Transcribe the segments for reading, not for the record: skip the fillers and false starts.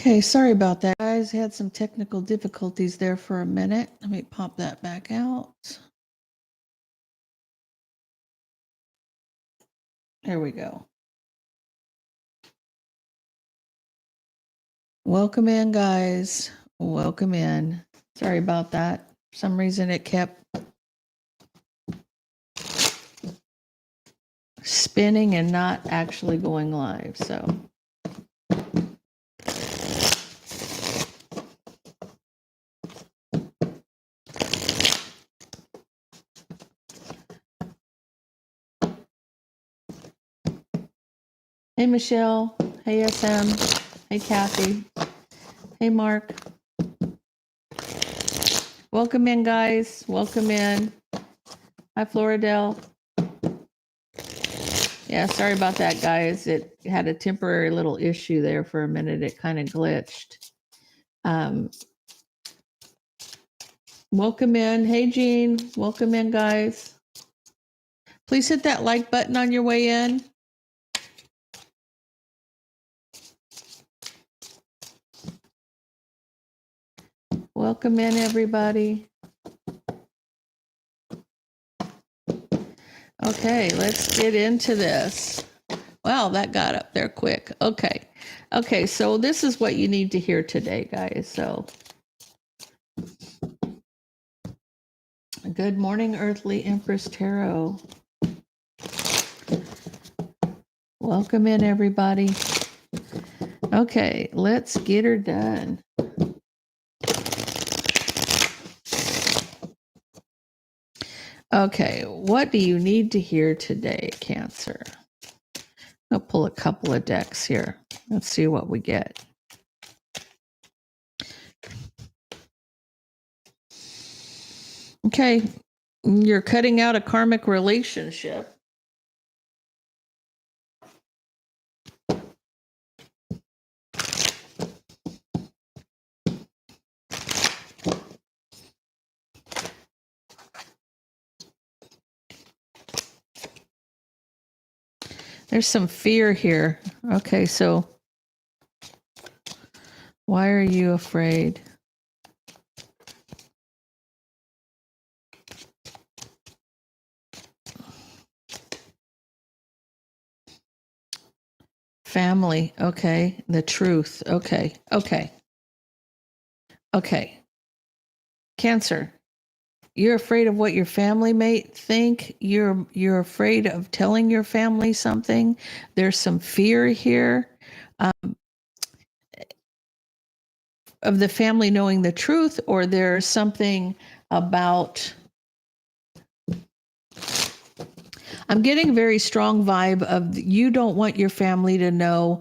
Okay, sorry about that, guys. Had some technical difficulties there for a minute. Let me pop that back out. There we go. Welcome in, guys. Welcome in. Sorry about that. For some reason it kept spinning and not actually going live. So hey, Michelle. Hey, SM. Hey, Kathy. Hey, Mark. Welcome in, guys. Welcome in. Hi, Floridel. Yeah, sorry about that, guys. It had a temporary little issue there for a minute. It kind of glitched. Welcome in. Hey, Jean. Welcome in, guys. Please hit that like button on your way in. Welcome in, everybody. Okay, let's get into this. Wow, that got up there quick. Okay, so this is what you need to hear today, guys. So, good morning, Earthly Empress Tarot. Welcome in, everybody. Okay, let's get her done. Okay, what do you need to hear today, Cancer? I'll pull a couple of decks here. Let's see what we get. Okay, you're cutting out a karmic relationship. There's some fear here. Okay, so why are you afraid? Family. Okay. The truth. Okay. Cancer. You're afraid of what your family may think. You're afraid of telling your family something. There's some fear here. Of the family knowing the truth, or there's something about, I'm getting a very strong vibe of you don't want your family to know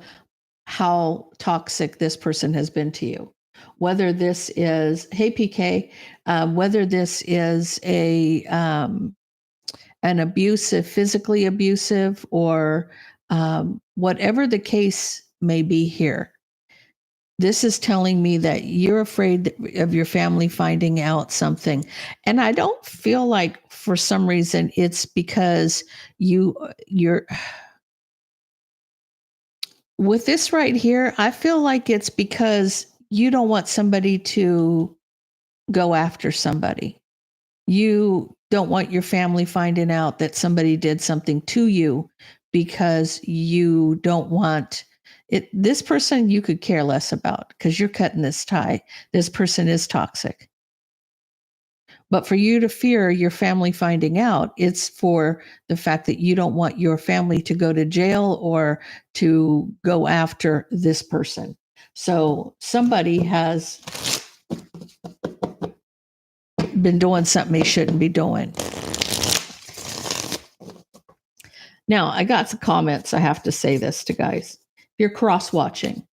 how toxic this person has been to you. Whether this is, hey PK, whether this is an abusive, physically abusive, or whatever the case may be here. This is telling me that you're afraid of your family finding out something. And I don't feel like for some reason it's because you're with this right here. I feel like it's because you don't want somebody to go after somebody. You don't want your family finding out that somebody did something to you because you don't want it. This person you could care less about because you're cutting this tie. This person is toxic. But for you to fear your family finding out, it's for the fact that you don't want your family to go to jail or to go after this person. So somebody has been doing something they shouldn't be doing. Now, I got some comments. I have to say this to guys. You're cross watching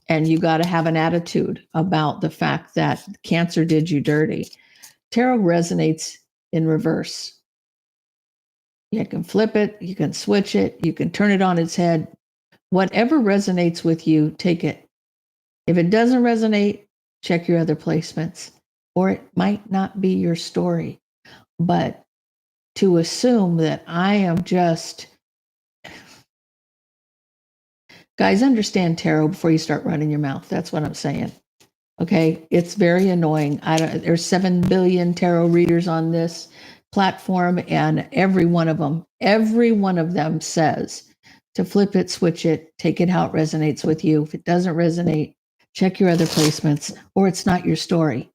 and you got to have an attitude about the fact that Cancer did you dirty. Tarot resonates in reverse. You can flip it, you can switch it, you can turn it on its head. Whatever resonates with you, take it. If it doesn't resonate, check your other placements, or it might not be your story. But to assume that I am just Guys, understand tarot before you start running your mouth. That's what I'm saying. Okay, it's very annoying. There's 7 billion tarot readers on this platform, and every one of them says to flip it, switch it, take it how it resonates with you. If it doesn't resonate, check your other placements, or it's not your story.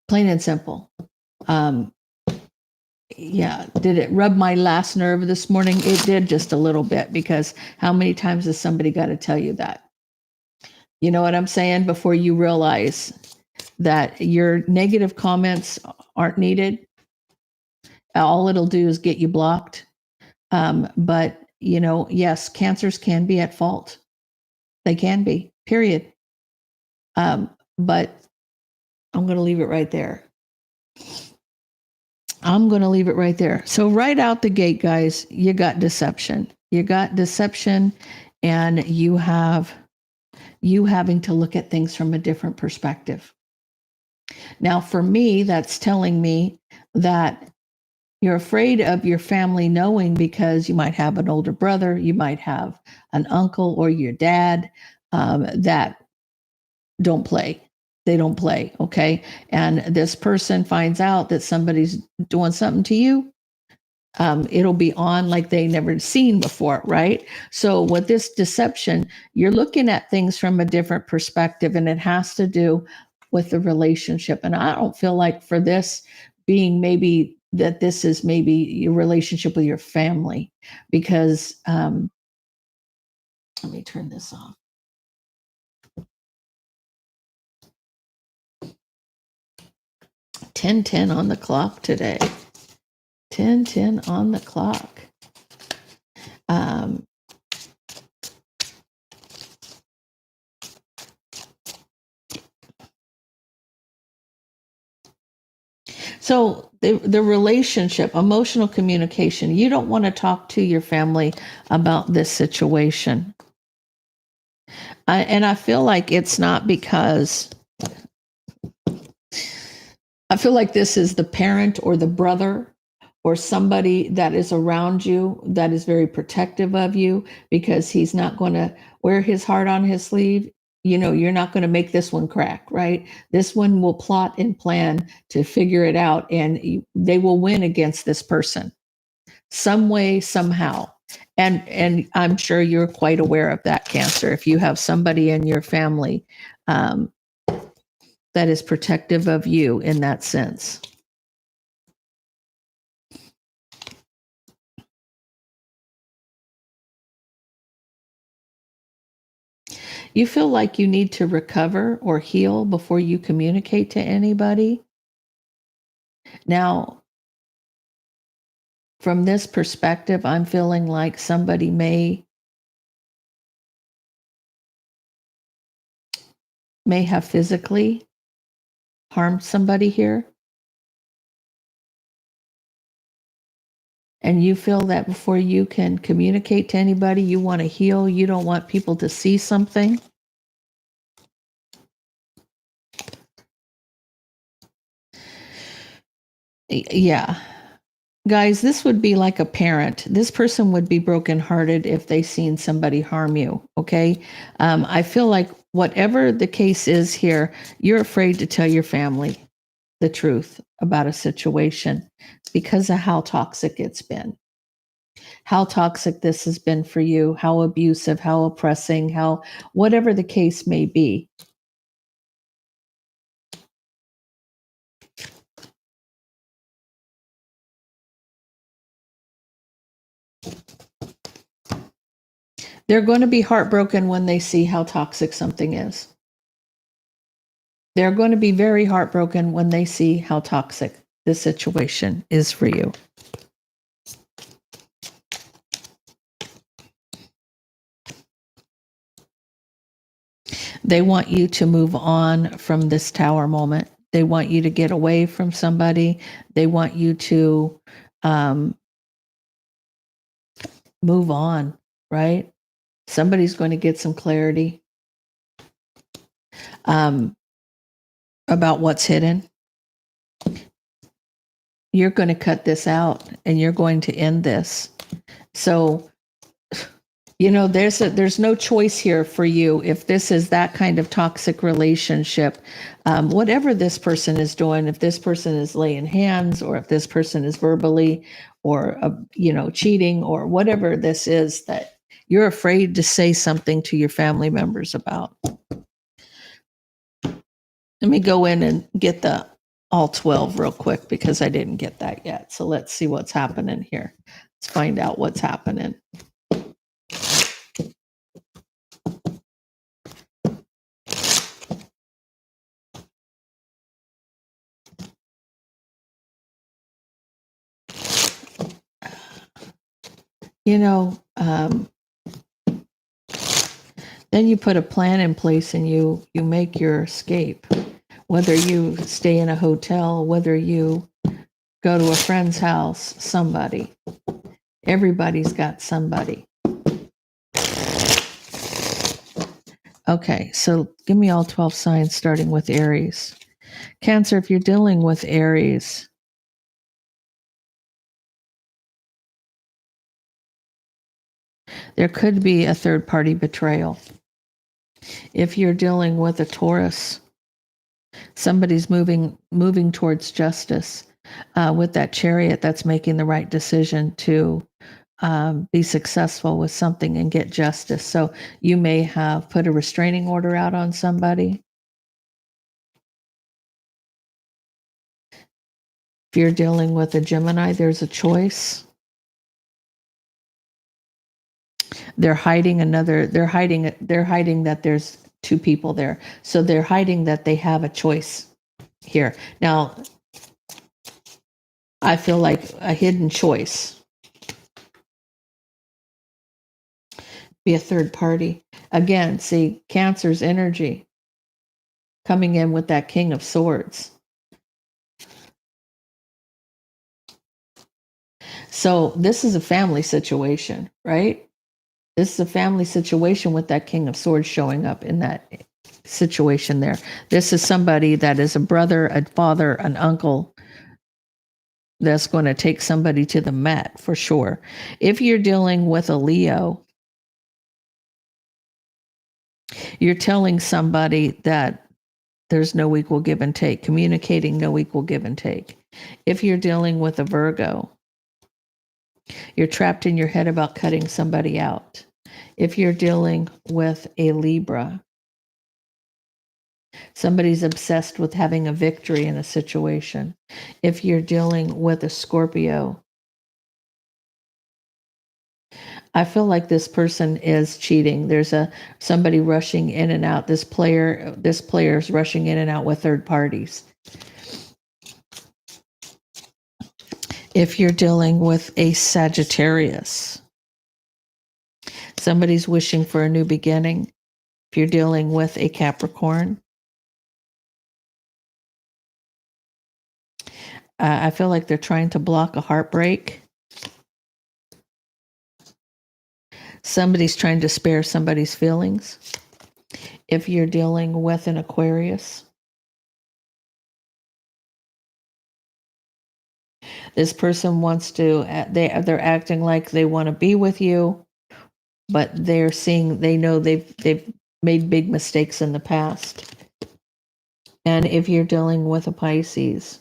Plain and simple. Yeah, did it rub my last nerve this morning? It did, just a little bit, because how many times has somebody got to tell you that? You know what I'm saying? Before you realize that your negative comments aren't needed. All it'll do is get you blocked. But, yes, cancers can be at fault. They can be, period. But I'm going to leave it right there. So right out the gate, guys, you got deception. And you having to look at things from a different perspective. Now, for me, that's telling me that you're afraid of your family knowing, because you might have an older brother, you might have an uncle or your dad that don't play. They don't play, okay? And this person finds out that somebody's doing something to you. It'll be on like they never seen before, right? So with this deception, you're looking at things from a different perspective, and it has to do with the relationship. And I don't feel like for this being maybe that this is maybe your relationship with your family, because let me turn this off. 10:10 on the clock today. 10:10 on the clock. So the relationship, emotional communication, you don't want to talk to your family about this situation. And I feel like it's not because I feel like this is the parent or the brother or somebody that is around you that is very protective of you, because he's not going to wear his heart on his sleeve. You're not going to make this one crack, right? This one will plot and plan to figure it out, and they will win against this person some way, somehow. And I'm sure you're quite aware of that, Cancer. If you have somebody in your family that is protective of you in that sense. You feel like you need to recover or heal before you communicate to anybody. Now, from this perspective, I'm feeling like somebody may have physically harmed somebody here. And you feel that before you can communicate to anybody, you want to heal. You don't want people to see something. Yeah. Guys, this would be like a parent. This person would be brokenhearted if they seen somebody harm you, okay? I feel like whatever the case is here, you're afraid to tell your family the truth about a situation because of how toxic it's been. How toxic this has been for you, how abusive, how oppressing, how whatever the case may be. They're going to be heartbroken when they see how toxic something is. They're going to be very heartbroken when they see how toxic this situation is for you. They want you to move on from this tower moment. They want you to get away from somebody. They want you to move on, right? Somebody's going to get some clarity about what's hidden. You're going to cut this out and you're going to end this. So You know, there's no choice here for you if this is that kind of toxic relationship. Whatever this person is doing, if this person is laying hands, or if this person is verbally, or cheating, or whatever this is that you're afraid to say something to your family members about. Let me go in and get the all 12 real quick because I didn't get that yet. So let's see what's happening here. Let's find out what's happening. You know, then you put a plan in place and you make your escape. Whether you stay in a hotel, whether you go to a friend's house, somebody. Everybody's got somebody. Okay, so give me all 12 signs starting with Aries. Cancer, if you're dealing with Aries, there could be a third party betrayal. If you're dealing with a Taurus, somebody's moving towards justice. With that Chariot, that's making the right decision to be successful with something and get justice. So you may have put a restraining order out on somebody. If you're dealing with a Gemini, there's a choice. They're hiding that there's two people there. So they're hiding that they have a choice here. Now, I feel like a hidden choice. Be a third party. Again, see, Cancer's energy coming in with that King of Swords. So this is a family situation, right? This is a family situation with that King of Swords showing up in that situation there. This is somebody that is a brother, a father, an uncle that's going to take somebody to the mat for sure. If you're dealing with a Leo, you're telling somebody that there's no equal give and take, communicating no equal give and take. If you're dealing with a Virgo, you're trapped in your head about cutting somebody out. If you're dealing with a Libra, somebody's obsessed with having a victory in a situation. If you're dealing with a Scorpio, I feel like this person is cheating. There's somebody rushing in and out. This player is rushing in and out with third parties. If you're dealing with a Sagittarius, somebody's wishing for a new beginning. If you're dealing with a Capricorn, I feel like they're trying to block a heartbreak. Somebody's trying to spare somebody's feelings. If you're dealing with an Aquarius, this person wants to, they're acting like they want to be with you, but they know they've made big mistakes in the past. And if you're dealing with a Pisces,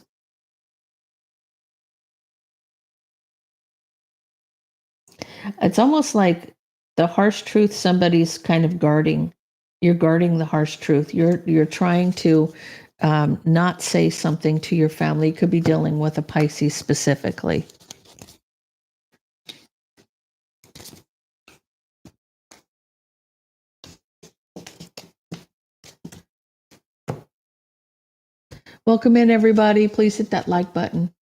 it's almost like the harsh truth somebody's kind of guarding. You're guarding the harsh truth. You're trying to not say something to your family. You could be dealing with a Pisces specifically. Welcome in, everybody. Please hit that like button.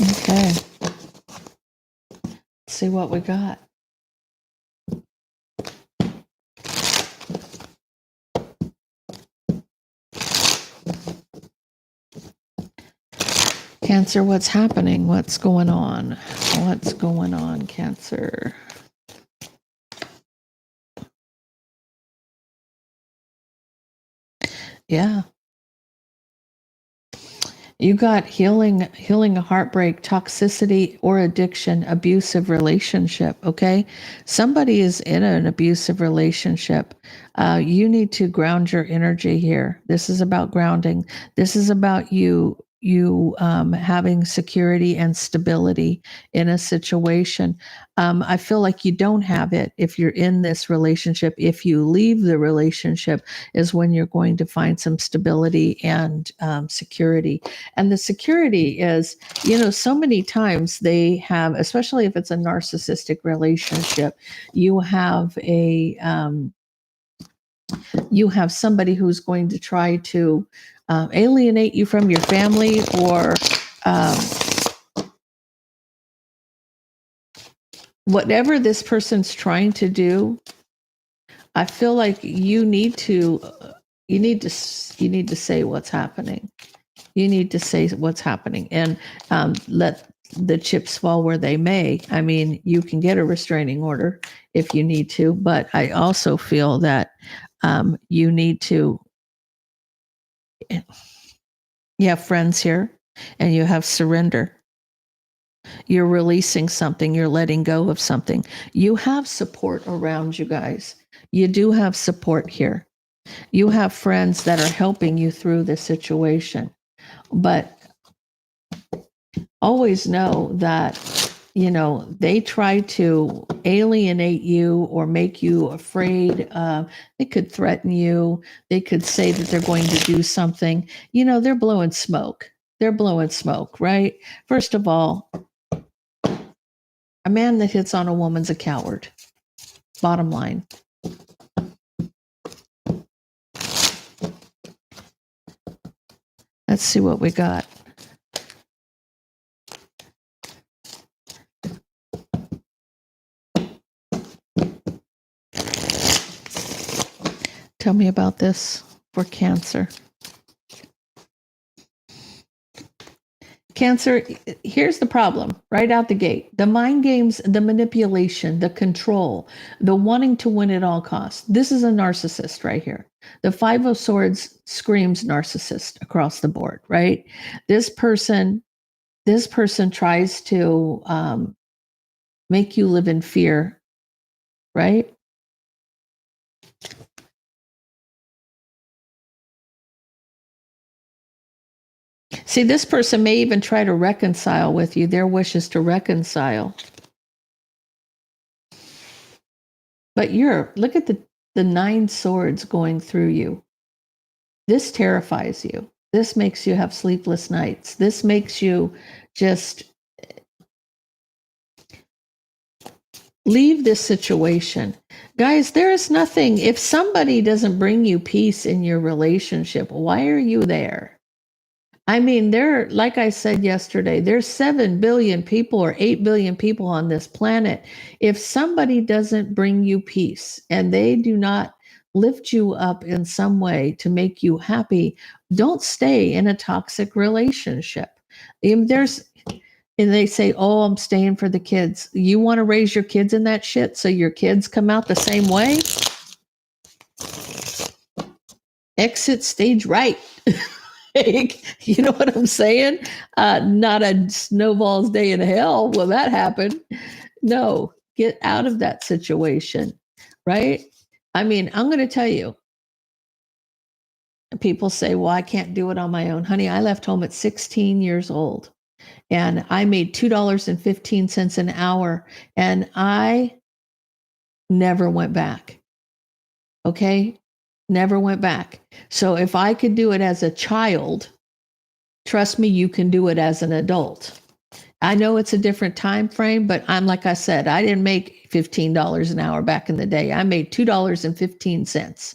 Okay. Let's see what we got. Cancer, what's happening? What's going on? What's going on, Cancer? Yeah. You got healing a heartbreak, toxicity or addiction, abusive relationship. Okay. Somebody is in an abusive relationship. You need to ground your energy here. This is about grounding. This is about you having security and stability in a situation. I feel like you don't have it if you're in this relationship. If you leave the relationship, is when you're going to find some stability and security. And the security is, so many times they have, especially if it's a narcissistic relationship, you have you have somebody who's going to try to alienate you from your family, or um, whatever this person's trying to do. I feel like you need to say what's happening. You need to say what's happening, and let the chips fall where they may. I mean, you can get a restraining order if you need to, but I also feel that you need to. You have friends here, and you have surrender. You're releasing something. You're letting go of something. You have support around you, guys. You do have support here. You have friends that are helping you through this situation, but always know that they try to alienate you or make you afraid. They could threaten you. They could say that they're going to do something. They're blowing smoke. They're blowing smoke, right? First of all, a man that hits on a woman's a coward. Bottom line. Let's see what we got. Tell me about this for Cancer. Cancer, here's the problem right out the gate. The mind games, the manipulation, the control, the wanting to win at all costs. This is a narcissist right here. The Five of Swords screams narcissist across the board, right? This person tries to make you live in fear, right? See, this person may even try to reconcile with you. Their wish is to reconcile. But look at the 9 swords going through you. This terrifies you. This makes you have sleepless nights. This makes you just leave this situation. Guys, there is nothing. If somebody doesn't bring you peace in your relationship, why are you there? I mean, like I said yesterday, there's 7 billion people or 8 billion people on this planet. If somebody doesn't bring you peace and they do not lift you up in some way to make you happy, don't stay in a toxic relationship. And they say, "Oh, I'm staying for the kids." You want to raise your kids in that shit so your kids come out the same way? Exit stage right. You know what I'm saying? Not a snowball's day in hell will that happen. No, get out of that situation, right? I mean, I'm going to tell you, people say, well, I can't do it on my own. Honey, I left home at 16 years old and I made $2.15 an hour and I never went back. Okay? Never went back. So if I could do it as a child, trust me, you can do it as an adult. I know it's a different time frame, but like I said, I didn't make $15 an hour back in the day. I made $2.15.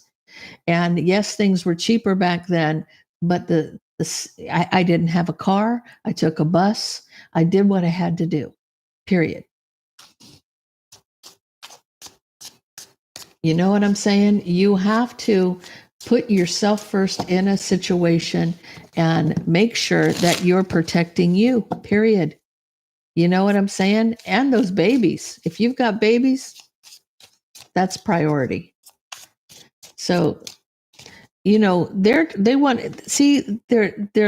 And yes, things were cheaper back then, but I didn't have a car. I took a bus. I did what I had to do, period. You know what I'm saying? You have to Put yourself first in a situation and make sure that you're protecting you, period. You know what I'm saying? And those babies. If you've got babies, that's priority. So, they're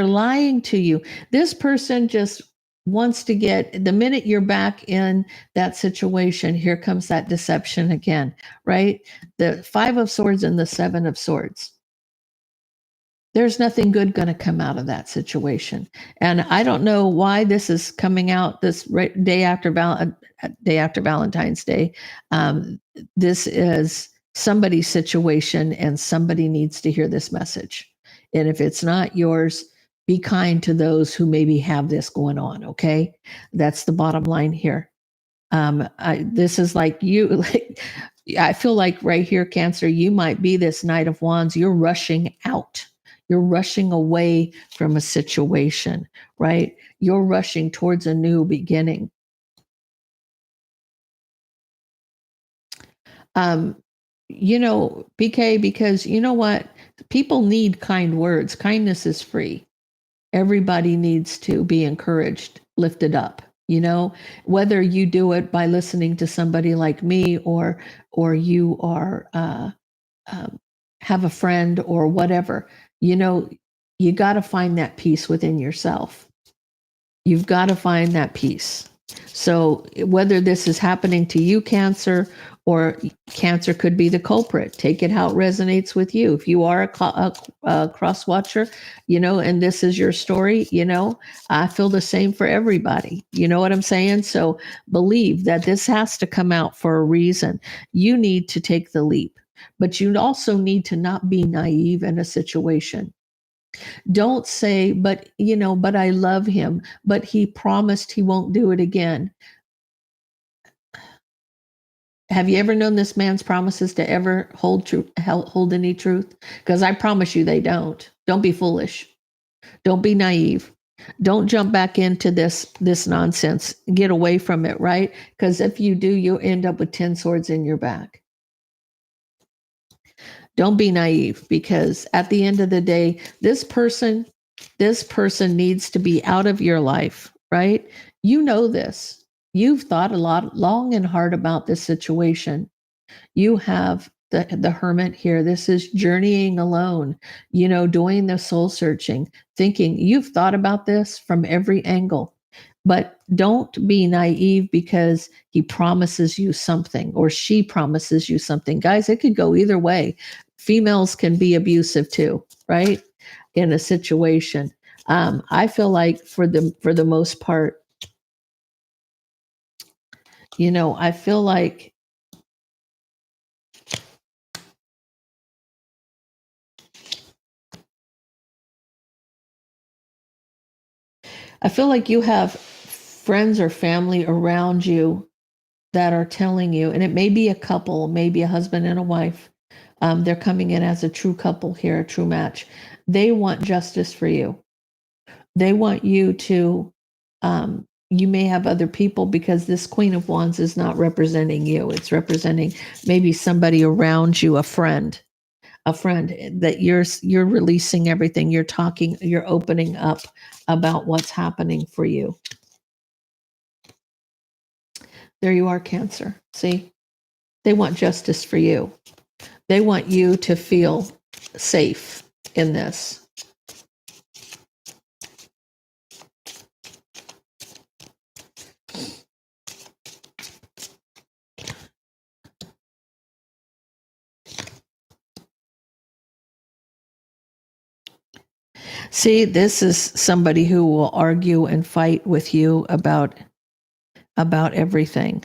lying to you. This person just wants to get, the minute you're back in that situation, here comes that deception again, right? The 5 of Swords and the 7 of Swords. There's nothing good going to come out of that situation. And I don't know why this is coming out this day after Valentine's Day. This is somebody's situation, and somebody needs to hear this message. And if it's not yours, be kind to those who maybe have this going on. Okay, that's the bottom line here. This is like you. Like, I feel like right here, Cancer, you might be this Knight of Wands. You're rushing out. You're rushing away from a situation, right? You're rushing towards a new beginning. PK, because you know what? People need kind words. Kindness is free. Everybody needs to be encouraged, lifted up. Whether you do it by listening to somebody like me, or you are have a friend or whatever. You got to find that peace within yourself. You've got to find that peace. So whether this is happening to you, Cancer, or Cancer could be the culprit, take it how it resonates with you. If you are a cross watcher, and this is your story, I feel the same for everybody. You know what I'm saying? So believe that this has to come out for a reason. You need to take the leap, but you also need to not be naive in a situation. Don't say, but I love him, but he promised he won't do it again. Have you ever known this man's promises to ever hold any truth? Because I promise you they don't. Don't be foolish. Don't be naive. Don't jump back into this nonsense. Get away from it, right? Because if you do, you'll end up with 10 swords in your back. Don't be naive, because at the end of the day, this person needs to be out of your life, right? You know this. You've thought a lot, long and hard about this situation. You have the Hermit here. This is journeying alone, doing the soul searching, thinking. You've thought about this from every angle. But don't be naive because he promises you something or she promises you something. Guys, it could go either way. Females can be abusive too, right? In a situation. I feel like for the most part, I feel like you have friends or family around you that are telling you, and it may be a couple, maybe a husband and a wife. They're coming in as a true couple here, a true match. They want justice for you. They want you to, you may have other people, because this Queen of Wands is not representing you. It's representing maybe somebody around you, a friend that you're releasing everything. You're talking, you're opening up about what's happening for you. There you are, Cancer. See, they want justice for you. They want you to feel safe in this. See, this is somebody who will argue and fight with you about everything.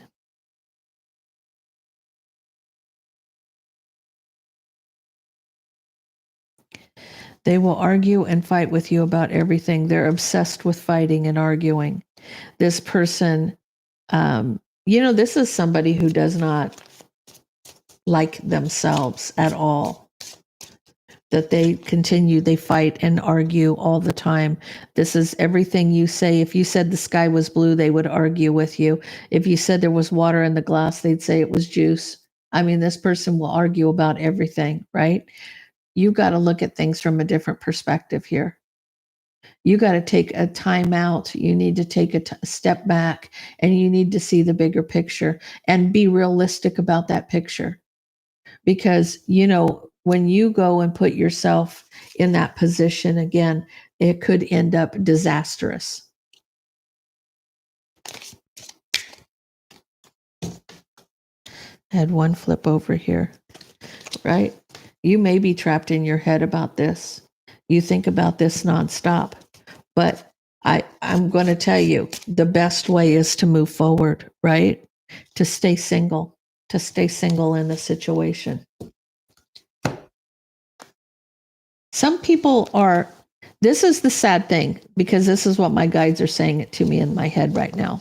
They will argue and fight with you about everything. They're obsessed with fighting and arguing. This person, this is somebody who does not like themselves at all. That they fight and argue all the time. This is everything you say. If you said the sky was blue, they would argue with you. If you said there was water in the glass, they'd say it was juice. I mean, this person will argue about everything, right? You got to look at things from a different perspective here. You got to take a time out. You need to take a step back, and you need to see the bigger picture and be realistic about that picture. Because, when you go and put yourself in that position again, it could end up disastrous. I had one flip over here, right? You may be trapped in your head about this. You think about this nonstop, but I'm going to tell you the best way is to move forward, right? To stay single in the situation. Some people are, this is the sad thing, because this is what my guides are saying it to me in my head right now,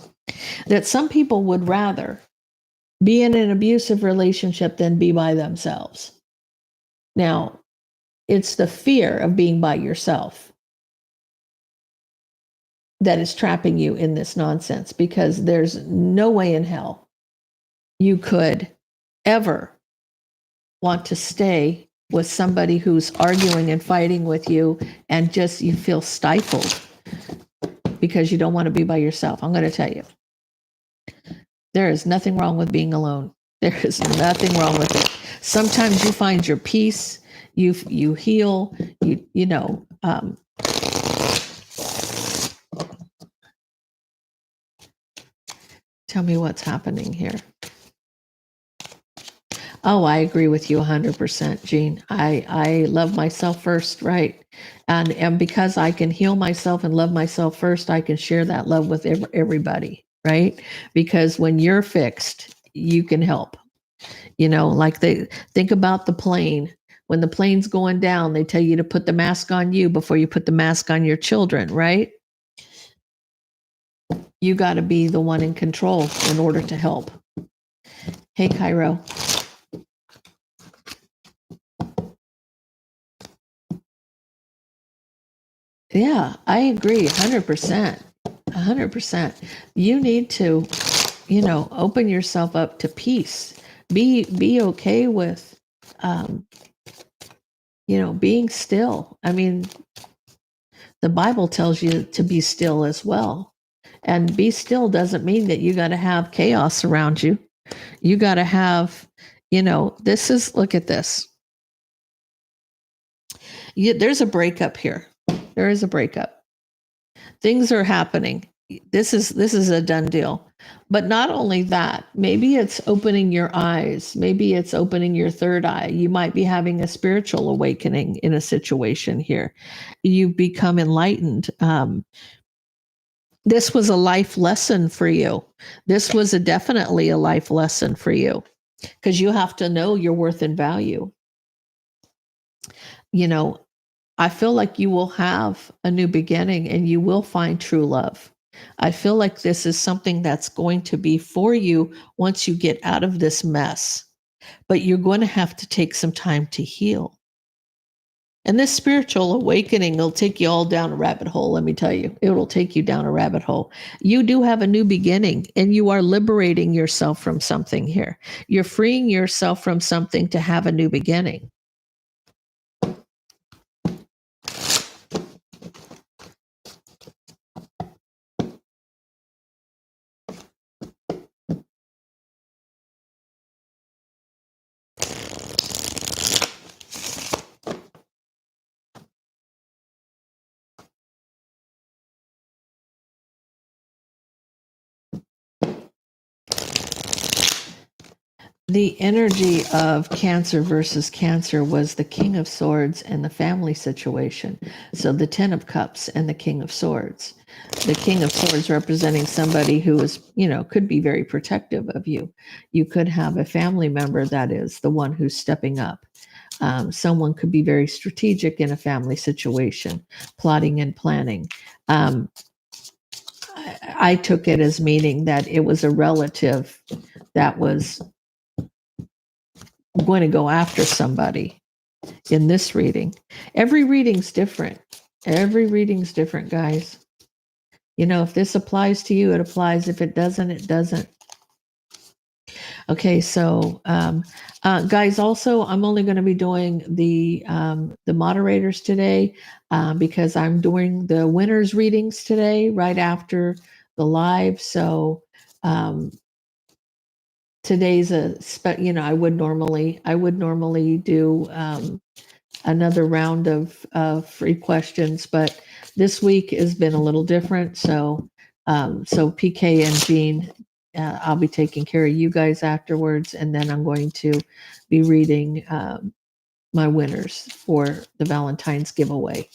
that some people would rather be in an abusive relationship than be by themselves. Now, it's the fear of being by yourself that is trapping you in this nonsense, because there's no way in hell you could ever want to stay with somebody who's arguing and fighting with you, and just you feel stifled because you don't want to be by yourself. I'm going to tell you, there is nothing wrong with being alone. There is nothing wrong with it. Sometimes you find your peace, you heal, tell me what's happening here. Oh, I agree with you 100%, Jean. I love myself first, right? And because I can heal myself and love myself first, I can share that love with everybody, right? Because when you're fixed, you can help. Like they think about the plane. When the plane's going down, they tell you to put the mask on you before you put the mask on your children, right? You got to be the one in control in order to help. Hey, Cairo. Yeah, I agree 100%. 100%. You need to, open yourself up to peace. Be okay with, being still. I mean, the Bible tells you to be still as well. And be still doesn't mean that you got to have chaos around you. You got to have, look at this. There's a breakup here. There is a breakup. Things are happening. This is a done deal. But not only that, maybe it's opening your eyes. Maybe it's opening your third eye. You might be having a spiritual awakening in a situation here. You become enlightened. This was a life lesson for you. This was definitely a life lesson for you, because you have to know your worth and value. I feel like you will have a new beginning and you will find true love. I feel like this is something that's going to be for you once you get out of this mess. But you're going to have to take some time to heal. And this spiritual awakening will take you all down a rabbit hole, let me tell you. It will take you down a rabbit hole. You do have a new beginning, and you are liberating yourself from something here. You're freeing yourself from something to have a new beginning. The energy of Cancer versus Cancer was the King of Swords and the family situation. So the Ten of Cups and the King of Swords. The King of Swords representing somebody who is, could be very protective of you. You could have a family member that is the one who's stepping up. Someone could be very strategic in a family situation, plotting and planning. I took it as meaning that it was a relative that was going to go after somebody in this reading. Every reading's different. Every reading's different, guys. If this applies to you, it applies. If it doesn't, it doesn't. Okay, so guys, also I'm only going to be doing the moderators today because I'm doing the winners readings today right after the live. So um, today's I would normally do another round of free questions, but this week has been a little different. So PK and Jean, I'll be taking care of you guys afterwards, and then I'm going to be reading my winners for the Valentine's giveaway.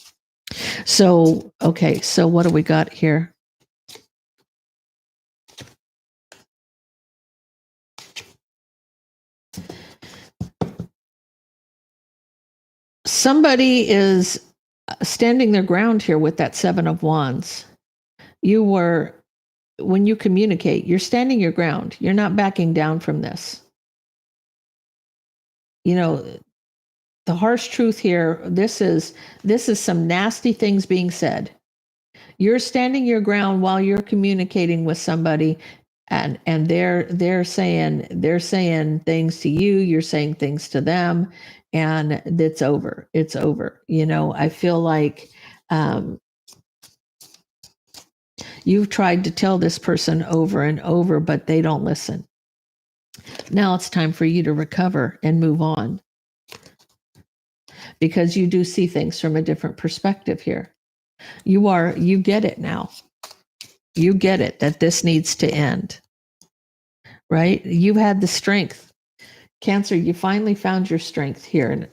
So, okay, so what do we got here? Somebody is standing their ground here with that Seven of Wands. When you communicate, you're standing your ground. You're not backing down from this. You know, the harsh truth here, this is some nasty things being said. You're standing your ground while you're communicating with somebody, and they're saying things to you, you're saying things to them, and it's over. It's over. I feel like you've tried to tell this person over and over, but they don't listen. Now it's time for you to recover and move on, because you do see things from a different perspective here. You get it now. You get it that this needs to end, right? You've had the strength. Cancer, you finally found your strength here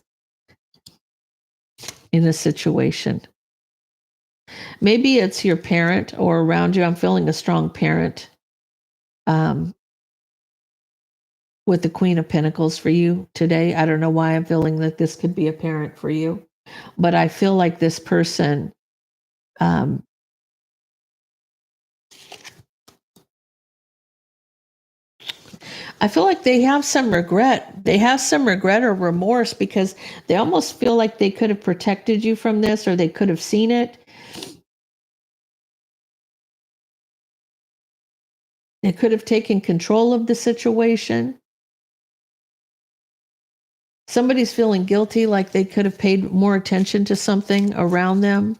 in a situation. Maybe it's your parent or around you. I'm feeling a strong parent with the Queen of Pentacles for you today. I don't know why I'm feeling that this could be a parent for you, but I feel like this person I feel like they have some regret. They have some regret or remorse because they almost feel like they could have protected you from this, or they could have seen it. They could have taken control of the situation. Somebody's feeling guilty, like they could have paid more attention to something around them.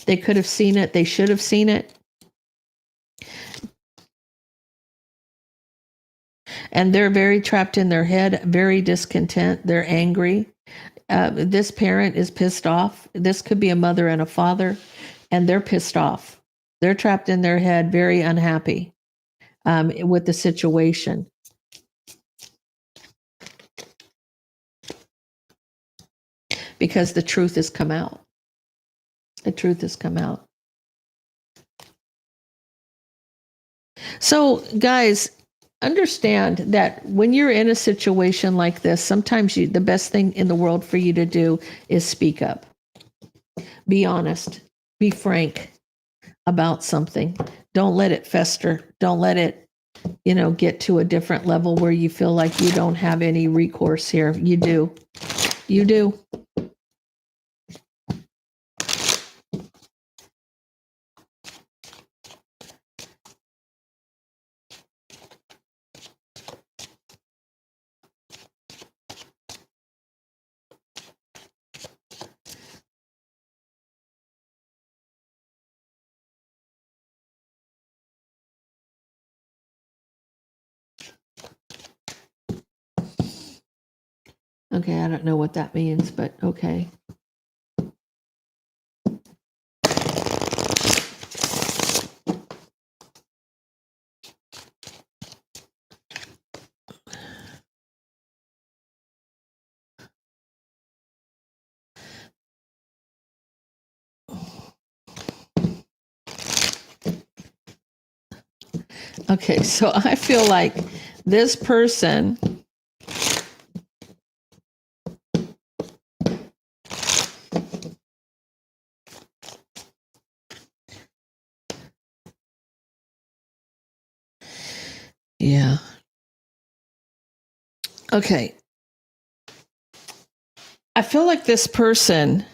They could have seen it. They should have seen it. And they're very trapped in their head, very discontent. They're angry. This parent is pissed off. This could be a mother and a father, and they're pissed off. They're trapped in their head, very unhappy with the situation. Because the truth has come out. The truth has come out. So, guys, understand that when you're in a situation like this, sometimes the best thing in the world for you to do is speak up. Be honest. Be frank about something. Don't let it fester. Don't let it, get to a different level where you feel like you don't have any recourse here. You do. You do. Okay, I don't know what that means, but okay. Okay, so I feel like this person yeah. Okay. I feel like this person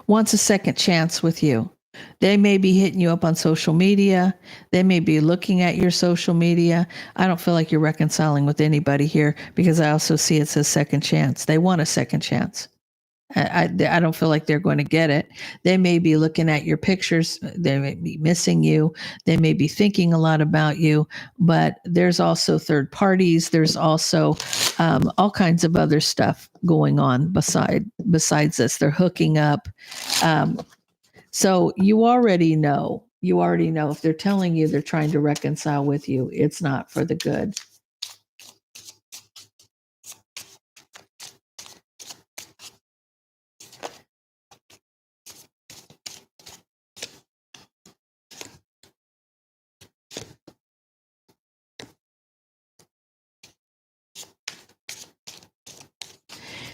wants a second chance with you. They may be hitting you up on social media. They may be looking at your social media. I don't feel like you're reconciling with anybody here because I also see it says second chance. They want a second chance. I don't feel like they're going to get it. They may be looking at your pictures. They may be missing you. They may be thinking a lot about you, but there's also third parties. There's also all kinds of other stuff going on besides this. They're hooking up. Um, so you already know. You already know if they're telling you they're trying to reconcile with you, it's not for the good.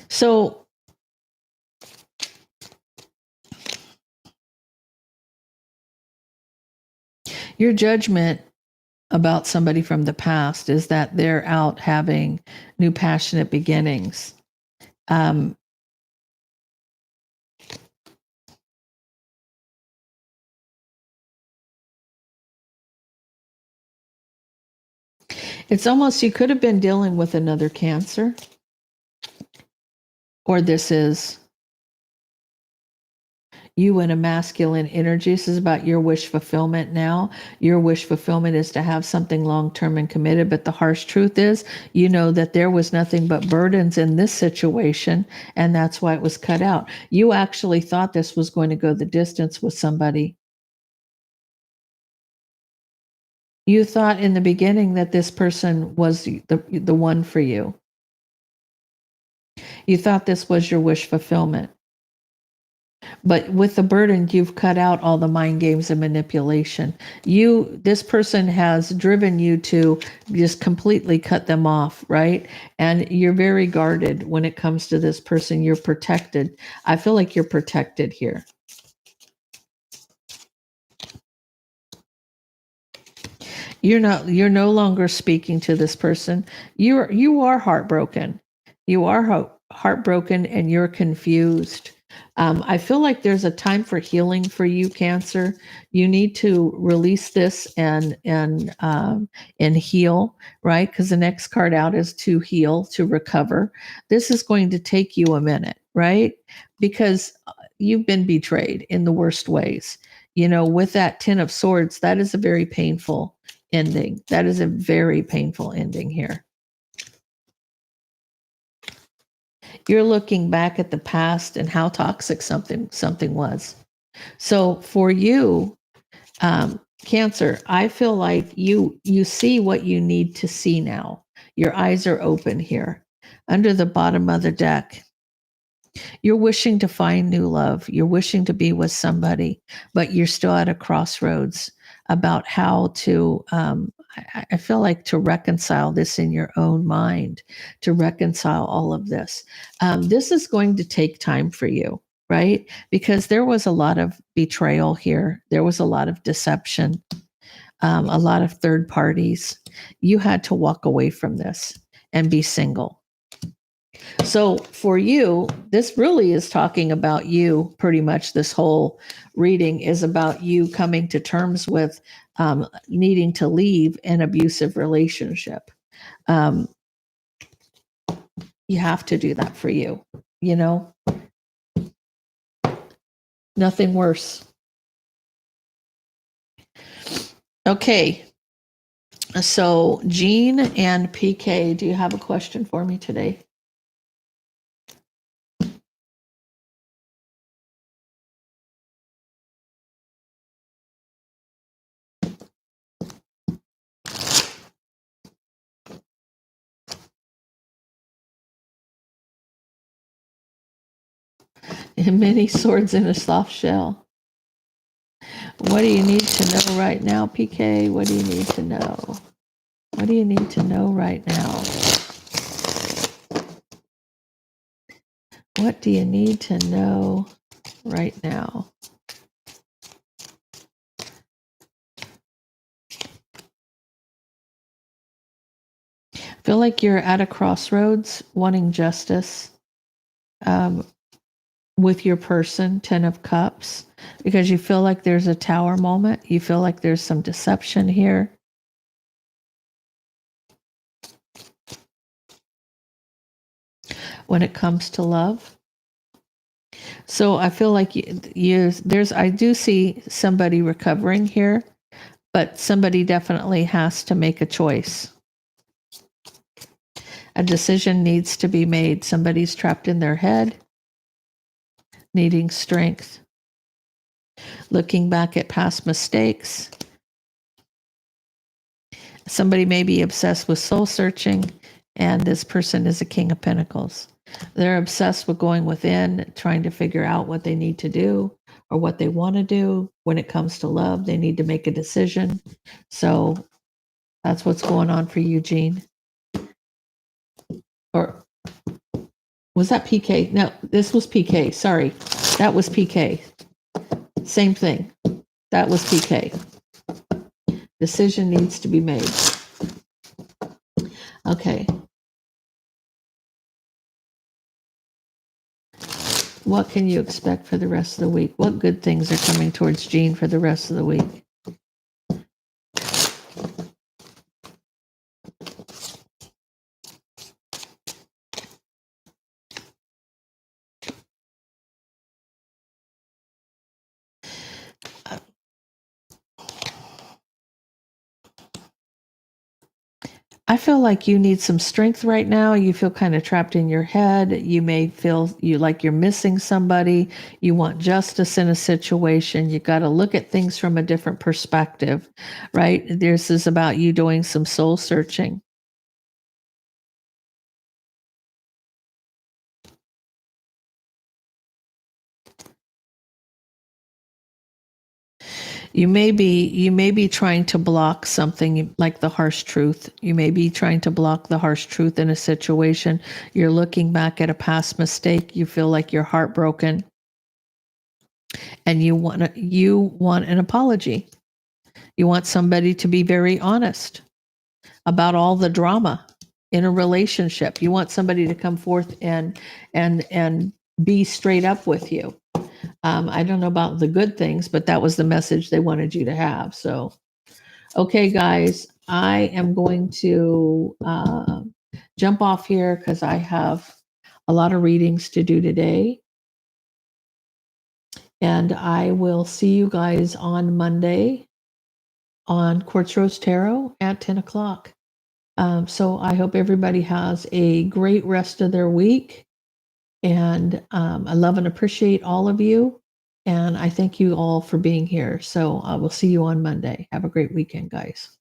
So your judgment about somebody from the past is that they're out having new passionate beginnings. Um, it's almost you could have been dealing with another Cancer, or this is you in a masculine energy. This is about your wish fulfillment now. Your wish fulfillment is to have something long term and committed. But the harsh truth is, you know that there was nothing but burdens in this situation, and that's why it was cut out. You actually thought this was going to go the distance with somebody. You thought in the beginning that this person was the one for you. You thought this was your wish fulfillment. But with the burden, you've cut out all the mind games and manipulation. This person has driven you to just completely cut them off, right? And you're very guarded when it comes to this person. You're protected. I feel like you're protected here. You're no longer speaking to this person. You are heartbroken. You are heartbroken and you're confused. I feel like there's a time for healing for you, Cancer. You need to release this and heal, right? Because the next card out is to heal, to recover. This is going to take you a minute, right? Because you've been betrayed in the worst ways. You know, with that Ten of Swords, that is a very painful ending. That is a very painful ending here. You're looking back at the past and how toxic something was. So for you, Cancer, I feel like you see what you need to see now. Your eyes are open here. Under the bottom of the deck, you're wishing to find new love. You're wishing to be with somebody, but you're still at a crossroads about how to. I feel like to reconcile this in your own mind, to reconcile all of this. This is going to take time for you, right? Because there was a lot of betrayal here. There was a lot of deception, a lot of third parties. You had to walk away from this and be single. So for you, this really is talking about you pretty much. This whole reading is about you coming to terms with needing to leave an abusive relationship. Um, you have to do that for you, you know, nothing worse. Okay. So Jean and PK, do you have a question for me today? Many swords in a soft shell. What do you need to know right now, PK? What do you need to know? What do you need to know right now? What do you need to know right now? I feel like you're at a crossroads wanting justice. Um, with your person, 10 of Cups, because you feel like there's a tower moment. You feel like there's some deception here. When it comes to love. So I feel like I do see somebody recovering here, but somebody definitely has to make a choice. A decision needs to be made. Somebody's trapped in their head, needing strength, looking back at past mistakes. Somebody may be obsessed with soul searching, and this person is a King of Pentacles. They're obsessed with going within, trying to figure out what they need to do or what they want to do. When it comes to love, they need to make a decision. So that's what's going on for Eugene. Or was that PK? No, this was PK. Sorry. That was PK. Same thing. That was PK. Decision needs to be made. Okay. What can you expect for the rest of the week? What good things are coming towards Jean for the rest of the week? I feel like you need some strength right now. You feel kind of trapped in your head. You may feel like you're missing somebody. You want justice in a situation. You got to look at things from a different perspective, right? This is about you doing some soul searching. You may be trying to block something like the harsh truth. You may be trying to block the harsh truth in a situation. You're looking back at a past mistake. You feel like you're heartbroken, and you want an apology. You want somebody to be very honest about all the drama in a relationship. You want somebody to come forth and be straight up with you. I don't know about the good things, but that was the message they wanted you to have. So, okay, guys, I am going to jump off here because I have a lot of readings to do today. And I will see you guys on Monday on Quartz Rose Tarot at 10 o'clock. So I hope everybody has a great rest of their week. And I love and appreciate all of you. And I thank you all for being here. So I will see you on Monday. Have a great weekend, guys.